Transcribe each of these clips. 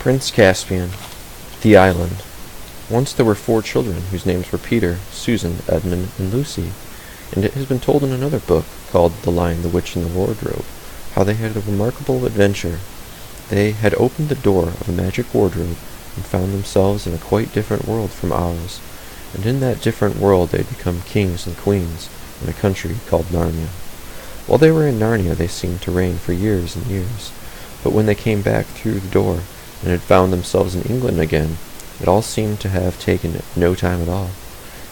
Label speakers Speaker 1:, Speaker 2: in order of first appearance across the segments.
Speaker 1: Prince Caspian, the island. Once there were 4 children whose names were Peter, Susan, Edmund, and Lucy, and it has been told in another book called The Lion, the Witch, and the Wardrobe, how they had a remarkable adventure. They had opened the door of a magic wardrobe and found themselves in a quite different world from ours, and in that different world they had become kings and queens in a country called Narnia. While they were in Narnia they seemed to reign for years and years, but when they came back through the door and had found themselves in England again, it all seemed to have taken no time at all.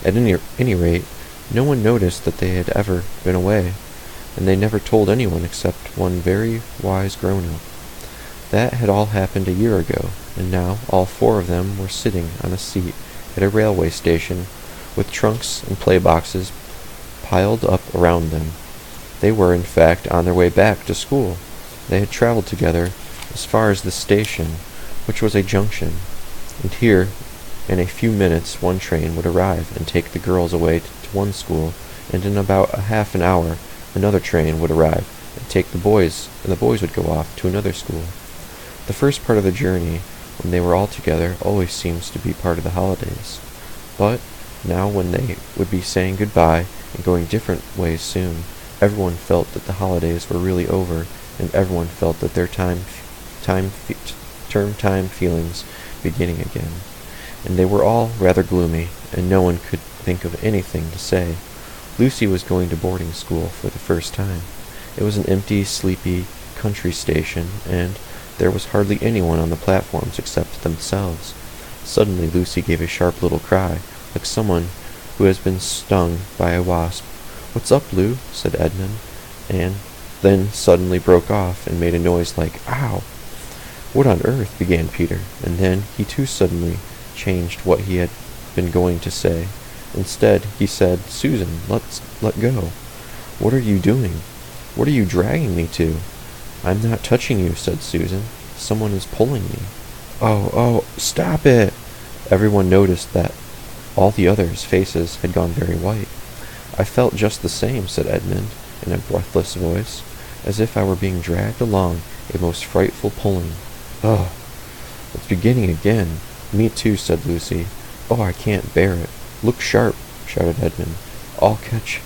Speaker 1: At any rate, no one noticed that they had ever been away, and they never told anyone except one very wise grown-up. That had all happened a year ago, and now all 4 of them were sitting on a seat at a railway station, with trunks and play boxes piled up around them. They were, in fact, on their way back to school. They had traveled together as far as the station, which was a junction, and here, in a few minutes, one train would arrive and take the girls away to one school, and in about a half an hour another train would arrive and take the boys, and the boys would go off to another school. The first part of the journey, when they were all together, always seems to be part of the holidays. But now when they would be saying goodbye and going different ways soon, everyone felt that the holidays were really over, and everyone felt that their term time feelings beginning again. And they were all rather gloomy, and no one could think of anything to say. Lucy was going to boarding school for the first time. It was an empty, sleepy country station, and there was hardly anyone on the platforms except themselves. Suddenly Lucy gave a sharp little cry, like someone who has been stung by a wasp. "What's up, Lou?" said Edmund, and then suddenly broke off and made a noise like, "Ow!" "What on earth?" began Peter, and then he too suddenly changed what he had been going to say. Instead, he said, "Susan, let go. What are you doing? What are you dragging me to?" "I'm not touching you," said Susan. "Someone is pulling me." Oh, stop it!" Everyone noticed that all the others' faces had gone very white. "I felt just the same," said Edmund, in a breathless voice, "as if I were being dragged along a most frightful pulling. Oh, it's beginning again." "Me too," said Lucy. "Oh, I can't bear it." "Look sharp," shouted Edmund. All catch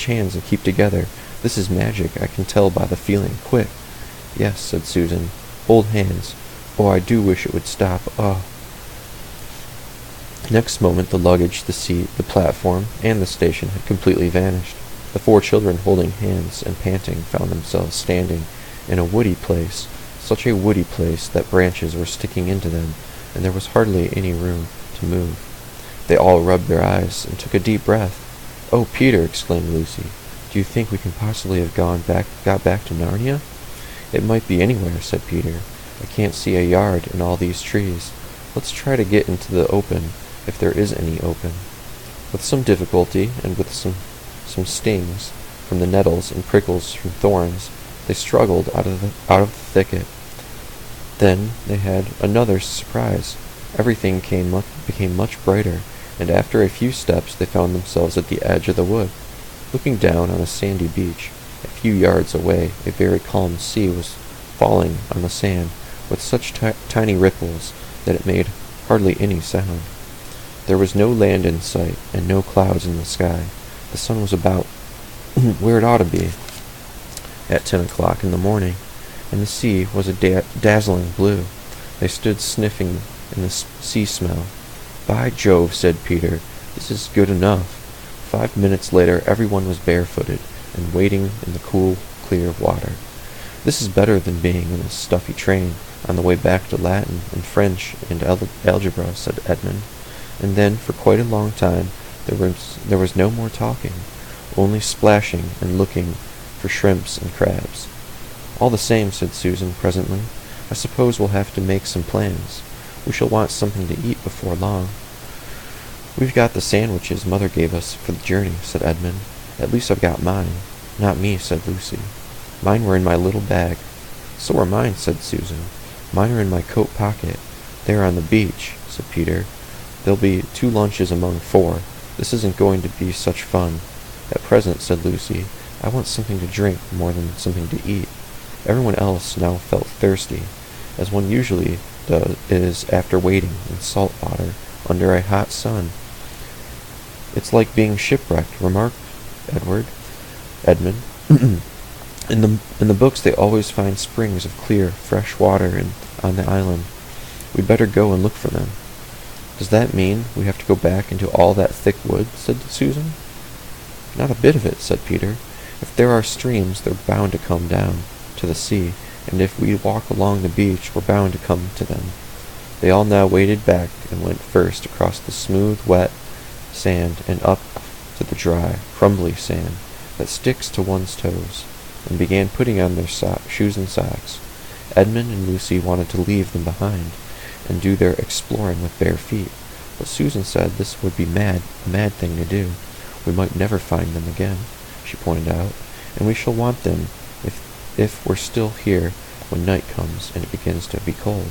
Speaker 1: hands and keep together. This is magic, I can tell by the feeling. Quick." "Yes," said Susan. "Hold hands. Oh, I do wish it would stop. Oh." Next moment the luggage, the seat, the platform, and the station had completely vanished. The 4 children, holding hands and panting, found themselves standing in a woody place, such a woody place that branches were sticking into them, and there was hardly any room to move. They all rubbed their eyes and took a deep breath. "Oh, Peter!" exclaimed Lucy. "Do you think we can possibly have got back to Narnia?" "It might be anywhere," said Peter. "I can't see a yard in all these trees. Let's try to get into the open, if there is any open." With some difficulty, and with some stings from the nettles and prickles from thorns, they struggled out of the thicket. Then they had another surprise. Everything became much brighter, and after a few steps they found themselves at the edge of the wood. Looking down on a sandy beach, a few yards away, a very calm sea was falling on the sand with such tiny ripples that it made hardly any sound. There was no land in sight, and no clouds in the sky. The sun was about where it ought to be, at 10 o'clock in the morning, and the sea was a dazzling blue. They stood sniffing in the sea smell. "By Jove," said Peter, "this is good enough." 5 minutes later everyone was barefooted and wading in the cool, clear water. "This is better than being in a stuffy train on the way back to Latin and French and algebra," said Edmund. And then, for quite a long time, there was no more talking, only splashing and looking for shrimps and crabs. "All the same," said Susan presently, "I suppose we'll have to make some plans. We shall want something to eat before long." "We've got the sandwiches Mother gave us for the journey," said Edmund. "At least I've got mine." "Not me," said Lucy. "Mine were in my little bag." "So are mine," said Susan. "Mine are in my coat pocket." "They are on the beach," said Peter. "There'll be 2 lunches among 4. This isn't going to be such fun." "At present," said Lucy, "I want something to drink more than something to eat." Everyone else now felt thirsty, as one usually is after wading in salt water under a hot sun. It's like being shipwrecked, remarked Edmund. In the books they always find springs of clear, fresh water on the island. We'd better go and look for them. Does that mean we have to go back into all that thick wood? Said Susan. Not a bit of it, said Peter. If there are streams, they're bound to come down to the sea, and if we walk along the beach, we're bound to come to them. They all now waded back and went first across the smooth, wet sand and up to the dry, crumbly sand that sticks to one's toes, and began putting on their shoes and socks. Edmund and Lucy wanted to leave them behind and do their exploring with bare feet, but Susan said this would be a mad thing to do. We might never find them again, she pointed out, and we shall want them if we're still here when night comes and it begins to be cold.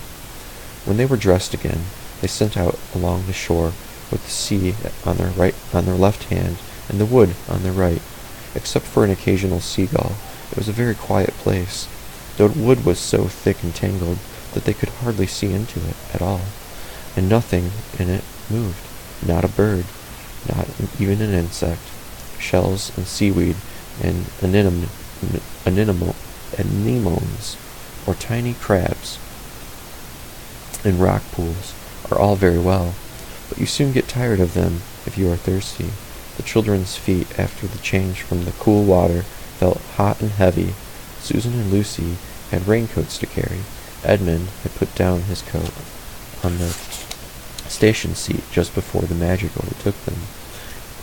Speaker 1: When they were dressed again, they set out along the shore with the sea on their left hand and the wood on their right. Except for an occasional seagull, it was a very quiet place. The wood was so thick and tangled that they could hardly see into it at all, and nothing in it moved. Not a bird, not even an insect. Shells and seaweed and anemones, or tiny crabs, and rock pools are all very well, but you soon get tired of them if you are thirsty. The children's feet, after the change from the cool water, felt hot and heavy. Susan and Lucy had raincoats to carry. Edmund had put down his coat on the station seat just before the magic overtook them,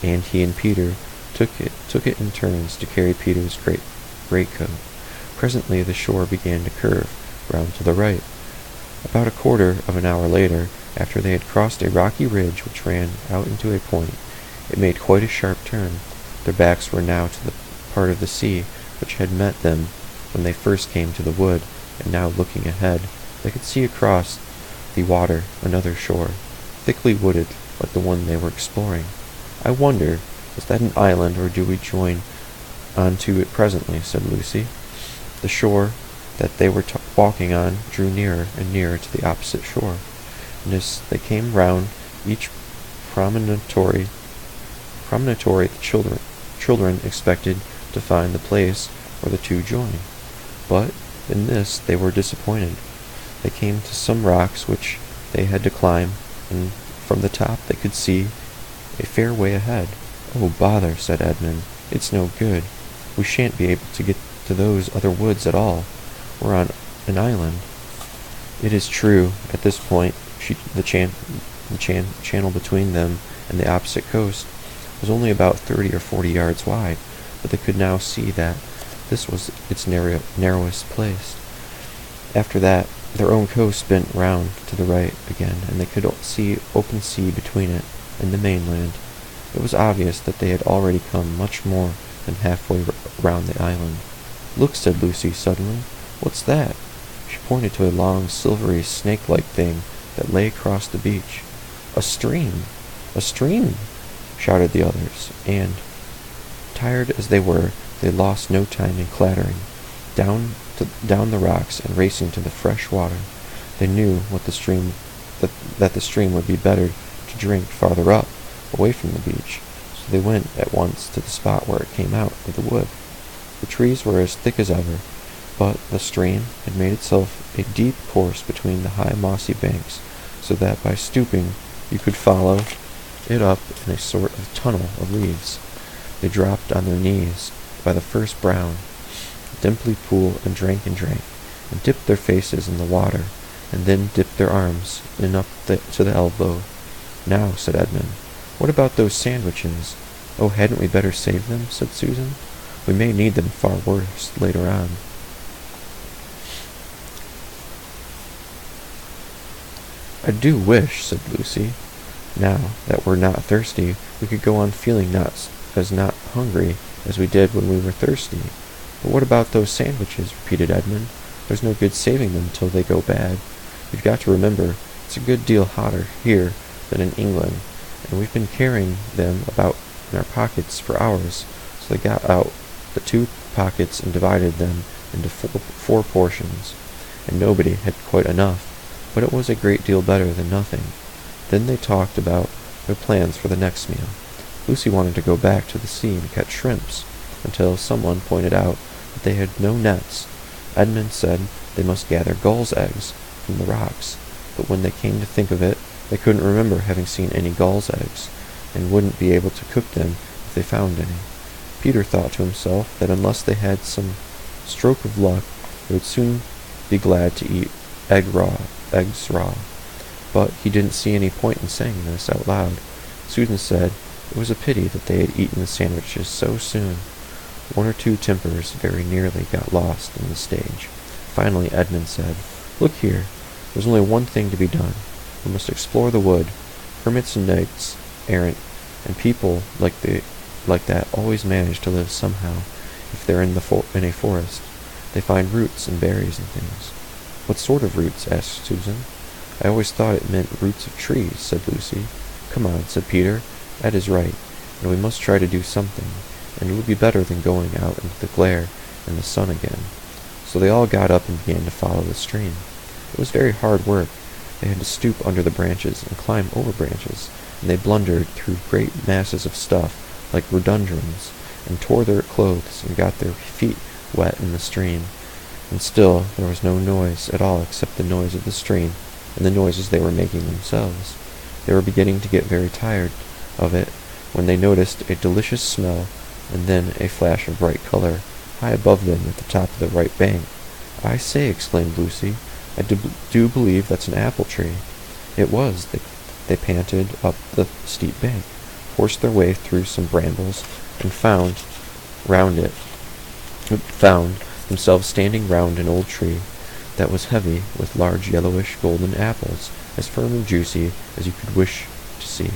Speaker 1: and he and Peter took it in turns to carry Peter's greatcoat. Presently the shore began to curve round to the right. About a quarter of an hour later, after they had crossed a rocky ridge which ran out into a point, it made quite a sharp turn. Their backs were now to the part of the sea which had met them when they first came to the wood, and now looking ahead, they could see across the water another shore, thickly wooded like the one they were exploring. I wonder, is that an island, or do we join on to it presently? Said Lucy. The shore that they were walking on drew nearer and nearer to the opposite shore, and as they came round each promontory, the children expected to find the place where the two joined, but in this they were disappointed. They came to some rocks which they had to climb, and from the top they could see a fair way ahead. Oh, bother, said Edmund. It's no good. We shan't be able to get to those other woods at all. We're on an island. It is true, at this point, the channel between them and the opposite coast was only about 30 or 40 yards wide, but they could now see that this was its narrowest place. After that, their own coast bent round to the right again, and they could see open sea between it and the mainland. It was obvious that they had already come much more than halfway round the island. Look, said Lucy suddenly. What's that? She pointed to a long, silvery, snake-like thing that lay across the beach. A stream! A stream! Shouted the others, and, tired as they were, they lost no time in clattering down the rocks and racing to the fresh water. They knew that the stream would be better to drink farther up, away from the beach, so they went at once to the spot where it came out of the wood. The trees were as thick as ever, but the stream had made itself a deep course between the high mossy banks, so that by stooping you could follow it up in a sort of tunnel of leaves. They dropped on their knees by the first brown, dimply pool and drank, and dipped their faces in the water, and then dipped their arms in up to the elbow. Now, said Edmund, what about those sandwiches? Oh, hadn't we better save them? Said Susan. We may need them far worse later on. I do wish, said Lucy, now that we're not thirsty, we could go on feeling not hungry as we did when we were thirsty. But what about those sandwiches? Repeated Edmund. There's no good saving them till they go bad. You've got to remember, it's a good deal hotter here than in England, and we've been carrying them about in our pockets for hours. So they got out the 2 pockets and divided them into four portions. and nobody had quite enough, but it was a great deal better than nothing. Then they talked about their plans for the next meal. Lucy wanted to go back to the sea and catch shrimps, until someone pointed out that they had no nets. Edmund said they must gather gulls' eggs from the rocks, but when they came to think of it, they couldn't remember having seen any gulls' eggs, and wouldn't be able to cook them if they found any. Peter thought to himself that unless they had some stroke of luck, they would soon be glad to eat eggs raw. But he didn't see any point in saying this out loud. Susan said it was a pity that they had eaten the sandwiches so soon. One or two tempers very nearly got lost in the stage. Finally Edmund said, "Look here, there's only one thing to be done. We must explore the wood. Hermits and knights errant and people like that always manage to live somehow. If they're in a forest, they find roots and berries and things." "What sort of roots?" asked Susan. "I always thought it meant roots of trees," said Lucy. "Come on," said Peter. "Ed is right, and we must try to do something, and it will be better than going out into the glare and the sun again." So they all got up and began to follow the stream. It was very hard work. They had to stoop under the branches and climb over branches, and they blundered through great masses of stuff like rhododendrons, and tore their clothes and got their feet wet in the stream. And still there was no noise at all except the noise of the stream and the noises they were making themselves. They were beginning to get very tired of it when they noticed a delicious smell and then a flash of bright color high above them at the top of the right bank. "I say," exclaimed Lucy, "I do believe that's an apple tree." It was. They panted up the steep bank, forced their way through some brambles, and found themselves standing round an old tree that was heavy with large yellowish golden apples, as firm and juicy as you could wish to see.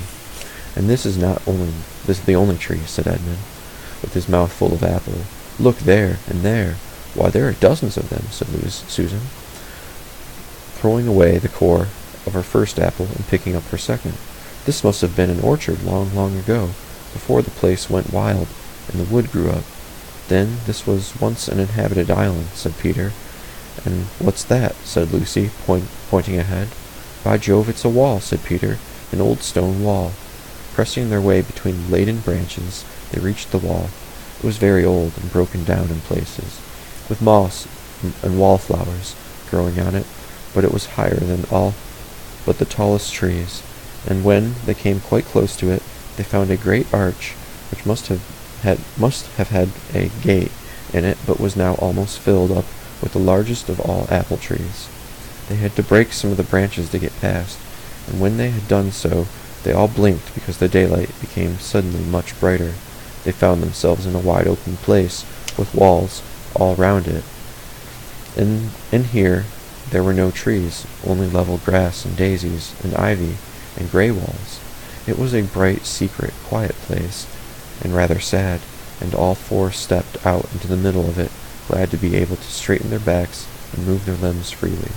Speaker 1: "And this is the only tree," said Edmund, with his mouth full of apple. "Look there, and there. Why, there are dozens of them," said Susan, throwing away the core of her first apple and picking up her second. "This must have been an orchard long, long ago, before the place went wild and the wood grew up." "Then this was once an inhabited island," said Peter. "And what's that?" said Lucy, pointing ahead. "By Jove, it's a wall," said Peter, "an old stone wall." Pressing their way between laden branches, they reached the wall. It was very old and broken down in places, with moss and wallflowers growing on it, but it was higher than all but the tallest trees. And when they came quite close to it, they found a great arch, which must have had a gate in it, but was now almost filled up with the largest of all apple trees. They had to break some of the branches to get past, and when they had done so, they all blinked because the daylight became suddenly much brighter. They found themselves in a wide open place, with walls all round it. In here there were no trees, only level grass and daisies and ivy and grey walls. It was a bright, secret, quiet place, and rather sad, and all four stepped out into the middle of it, glad to be able to straighten their backs and move their limbs freely.